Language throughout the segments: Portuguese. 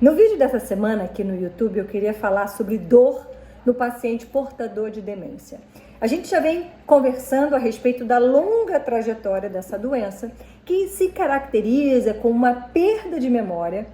No vídeo dessa semana aqui no YouTube, eu queria falar sobre dor no paciente portador de demência. A gente já vem conversando a respeito da longa trajetória dessa doença, que se caracteriza com uma perda de memória,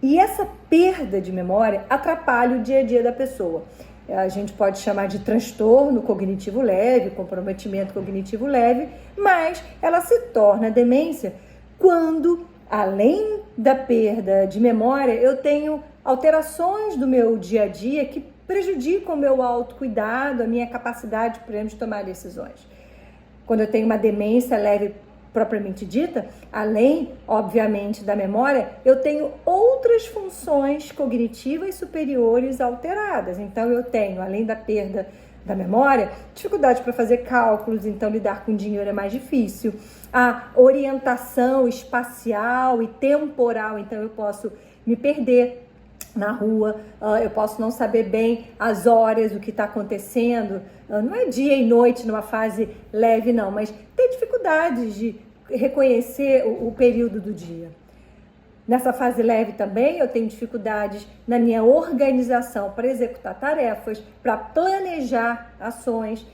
e essa perda de memória atrapalha o dia a dia da pessoa. A gente pode chamar de transtorno cognitivo leve, comprometimento cognitivo leve, mas ela se torna demência quando, além da perda de memória, eu tenho alterações do meu dia a dia que prejudicam o meu autocuidado, a minha capacidade, por exemplo, de tomar decisões. Quando eu tenho uma demência leve propriamente dita, além, obviamente, da memória, eu tenho outras funções cognitivas superiores alteradas. Então, eu tenho, além da perda da memória, dificuldade para fazer cálculos, então lidar com dinheiro é mais difícil. A orientação espacial e temporal, então eu posso me perder na rua, eu posso não saber bem as horas, o que está acontecendo, não é dia e noite numa fase leve não, mas ter dificuldades de reconhecer o período do dia. Nessa fase leve também eu tenho dificuldades na minha organização para executar tarefas, para planejar ações.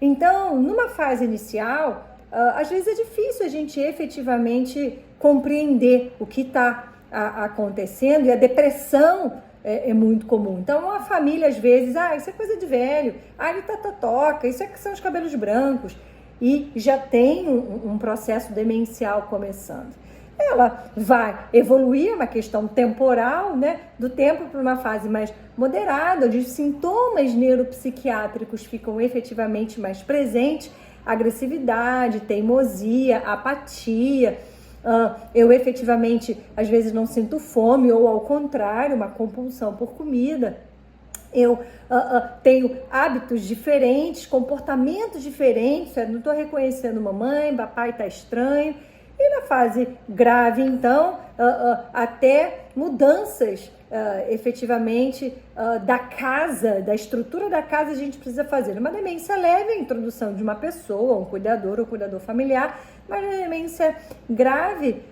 Então, numa fase inicial, às vezes é difícil a gente efetivamente compreender o que está acontecendo, e a depressão é muito comum. Então, a família às vezes, isso é coisa de velho, ele tá totoca, isso é que são os cabelos brancos, e já tem um processo demencial começando. Ela vai evoluir, é uma questão temporal, né, do tempo para uma fase mais moderada, onde os sintomas neuropsiquiátricos ficam efetivamente mais presentes, agressividade, teimosia, apatia. Eu efetivamente, às vezes, não sinto fome, ou ao contrário, uma compulsão por comida. Eu tenho hábitos diferentes, comportamentos diferentes, não estou reconhecendo mamãe, papai está estranho. E na fase grave, então, até mudanças efetivamente da casa, da estrutura da casa a gente precisa fazer. Uma demência leve, a introdução de uma pessoa, um cuidador ou cuidador familiar, mas na demência grave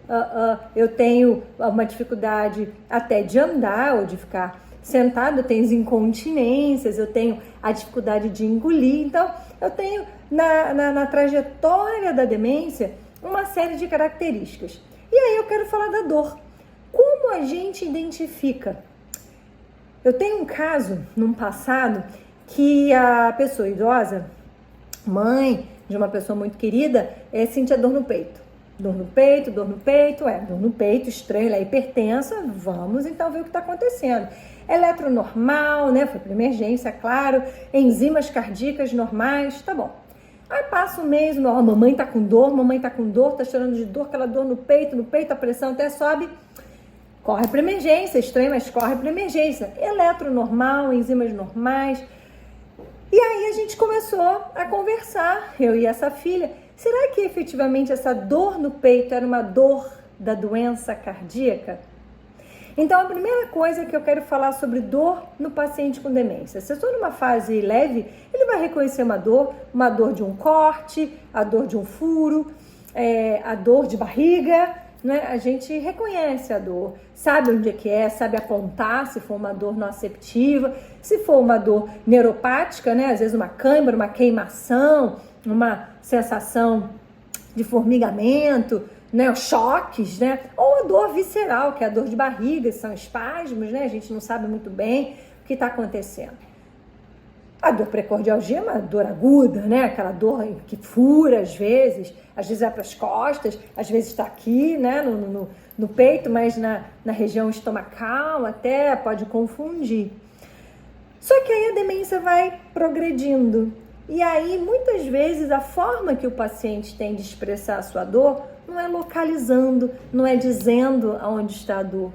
eu tenho uma dificuldade até de andar ou de ficar sentado, eu tenho as incontinências, eu tenho a dificuldade de engolir. Então, eu tenho na trajetória da demência uma série de características. E aí eu quero falar da dor. Como a gente identifica? Eu tenho um caso, num passado, que a pessoa idosa, mãe de uma pessoa muito querida, sentia dor no peito. Dor no peito, dor no peito, estranho, ela é hipertensa, vamos então ver o que está acontecendo. Eletronormal, né? Foi para emergência, claro, enzimas cardíacas normais, tá bom. Aí passa um mês, mamãe tá com dor, tá chorando de dor, aquela dor no peito, a pressão até sobe, corre para emergência, estranho, mas corre para emergência. Eletronormal, enzimas normais. E aí a gente começou a conversar, eu e essa filha, será que efetivamente essa dor no peito era uma dor da doença cardíaca? Então, a primeira coisa que eu quero falar sobre dor no paciente com demência. Se eu estou numa fase leve, ele vai reconhecer uma dor de um corte, a dor de um furo, a dor de barriga, né? A gente reconhece a dor, sabe onde é que sabe apontar se for uma dor nociceptiva, se for uma dor neuropática, né? Às vezes uma cãibra, uma queimação, uma sensação de formigamento, né, choques, né, ou a dor visceral, que é a dor de barriga, são espasmos, né, a gente não sabe muito bem o que está acontecendo. A dor precordialgia é uma dor aguda, né, aquela dor que fura às vezes vai para as costas, às vezes está aqui, né, no peito, mas na região estomacal até pode confundir. Só que aí a demência vai progredindo. E aí, muitas vezes, a forma que o paciente tem de expressar a sua dor não é localizando, não é dizendo aonde está a dor.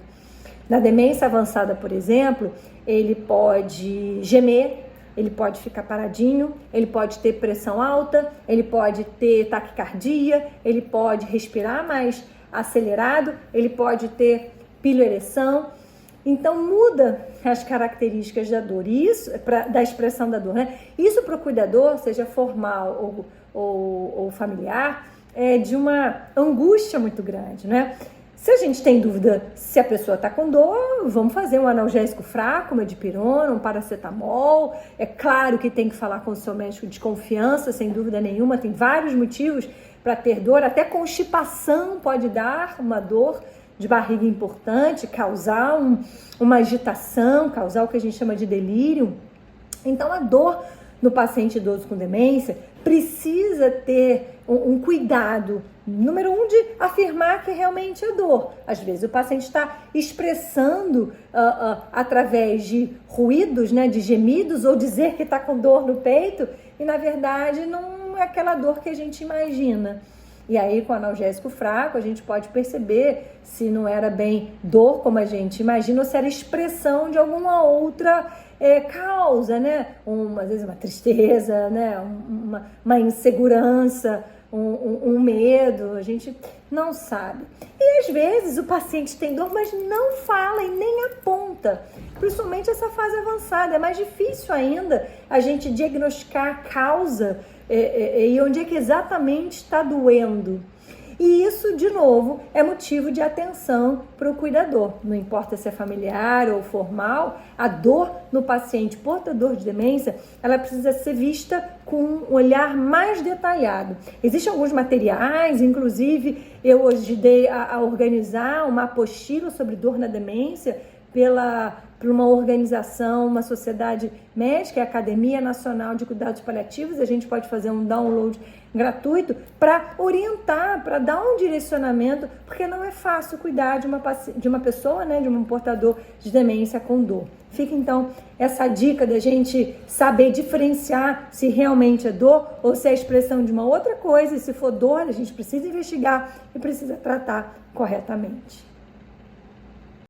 Na demência avançada, por exemplo, ele pode gemer, ele pode ficar paradinho, ele pode ter pressão alta, ele pode ter taquicardia, ele pode respirar mais acelerado, ele pode ter piloereção. Então, muda as características da dor, isso da expressão da dor, né? Isso para o cuidador, seja formal ou familiar, é de uma angústia muito grande, né? Se a gente tem dúvida se a pessoa está com dor, vamos fazer um analgésico fraco, uma dipirona, um paracetamol. É claro que tem que falar com o seu médico de confiança, sem dúvida nenhuma. Tem vários motivos para ter dor. Até constipação pode dar uma dor de barriga importante, causar uma agitação, causar o que a gente chama de delírio. Então, a dor no paciente idoso com demência precisa ter um cuidado, número 1, de afirmar que realmente é dor. Às vezes o paciente está expressando através de ruídos, né, de gemidos, ou dizer que está com dor no peito, e na verdade não é aquela dor que a gente imagina. E aí, com analgésico fraco, a gente pode perceber se não era bem dor, como a gente imagina, ou se era expressão de alguma outra causa, né? Às vezes uma tristeza, né? Uma insegurança, um medo, a gente não sabe. E às vezes o paciente tem dor, mas não fala e nem aponta. Principalmente essa fase avançada. É mais difícil ainda a gente diagnosticar a causa e onde é que exatamente está doendo. E isso, de novo, é motivo de atenção para o cuidador. Não importa se é familiar ou formal, a dor no paciente portador de demência, ela precisa ser vista com um olhar mais detalhado. Existem alguns materiais, inclusive eu ajudei a organizar uma apostila sobre dor na demência por uma organização, uma sociedade médica, a Academia Nacional de Cuidados Paliativos. A gente pode fazer um download gratuito para orientar, para dar um direcionamento, porque não é fácil cuidar de uma pessoa, né, de um portador de demência com dor. Fica então essa dica da gente saber diferenciar se realmente é dor ou se é a expressão de uma outra coisa, e se for dor, a gente precisa investigar e precisa tratar corretamente.